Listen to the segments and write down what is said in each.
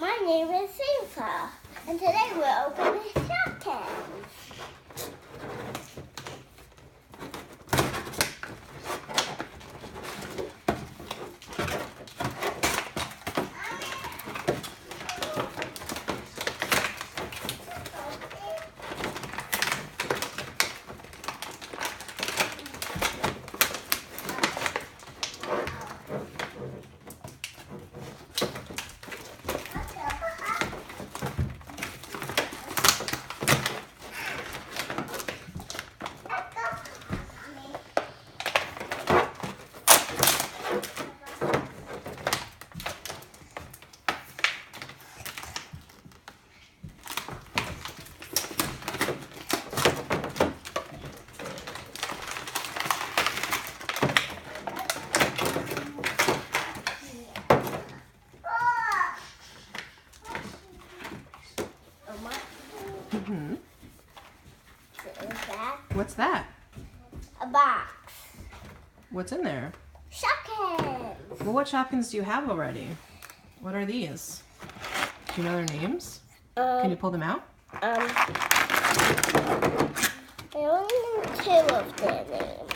My name is Ziva, and today we're opening Shopkins. What's that? A box. What's in there? Shopkins. Well, what Shopkins do you have already? What are these? Do you know their names? Can you pull them out? I only know two of their names.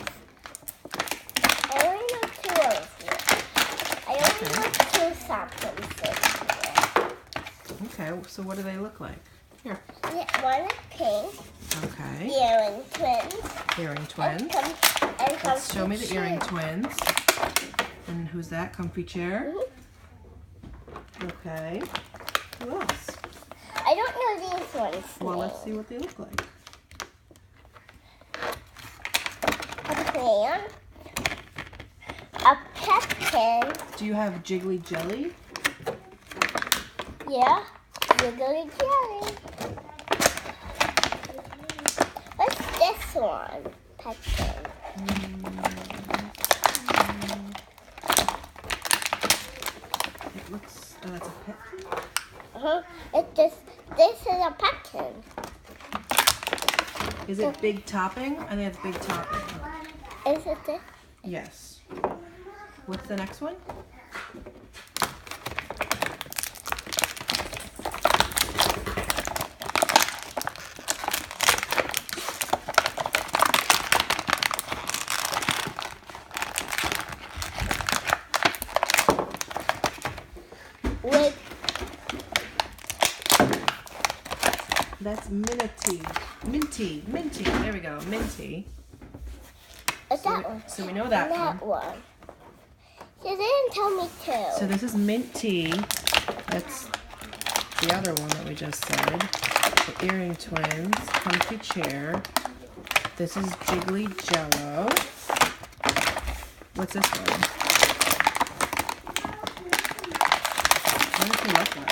I only know two of them. I only know two Shopkins. Okay, so what do they look like? Here. Yeah, one is pink. Okay. Earring twins. Earring twins. Let's show me the earring twins. And who's that? Comfy chair? Okay. Who else? I don't know these ones. Well, let's see what they look like. A crayon. A pepkin. Do you have Jiggly Jelly? Yeah. Jiggly jelly. What's this one? Pepkin. It looks, that's a pet. This is a pepkin. Is it big topping? I think it's big topping. Is it this? Yes. What's the next one? With That's minty. Minty. There we go. Minty. that one. So we know that one. That one. She didn't tell me two. So this is minty. That's the other one that we just said. The earring twins. Comfy chair. This is Jiggly Jello. What's this one? What does it look like?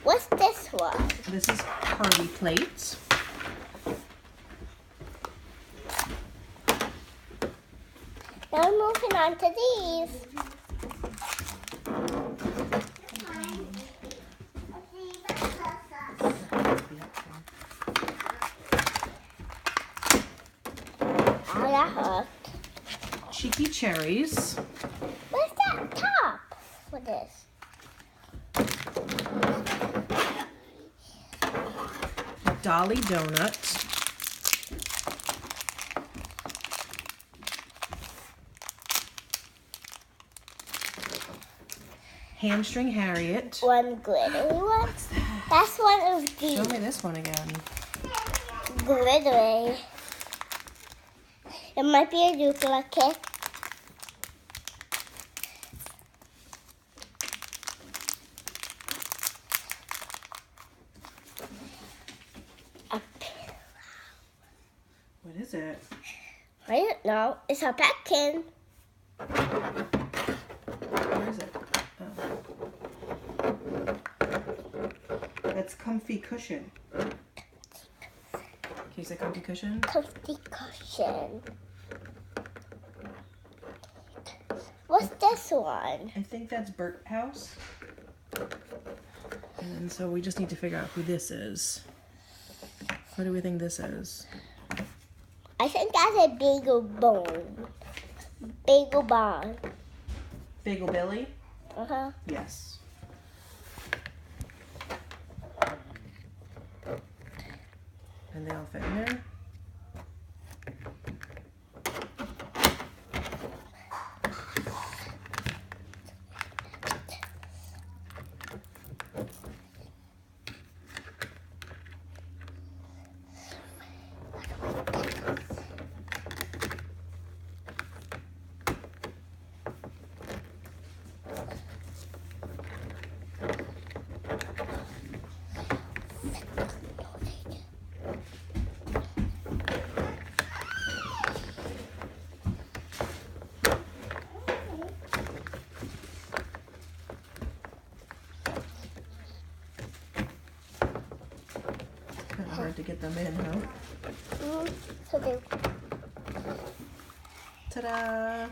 What's this one? This is party plates. Now we're moving on to these. Oh, that hooked. Cheeky cherries. What's that top? What is? Dolly donut. Hamstring Harriet. One glittery one. What's that? That's one of these. Show me this one again. Glittery. It might be a duplicate. A pillow. What is it? I don't know. It's a peckin. Where is it? Oh. That's comfy cushion. Can you say comfy cushion? Comfy cushion. What's this one? I think that's Burt House. And so we just need to figure out who this is. What do we think this is? has a bagel bone. Bagel bone. Bagel Billy? Uh-huh. Yes. And they all fit in there? Kind of hard to get them in, huh? So they Ta-da!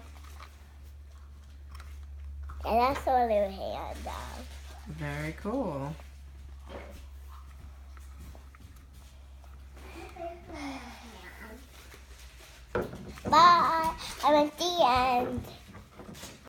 and that's a little hand down. Very cool. Bye. I'm at the end.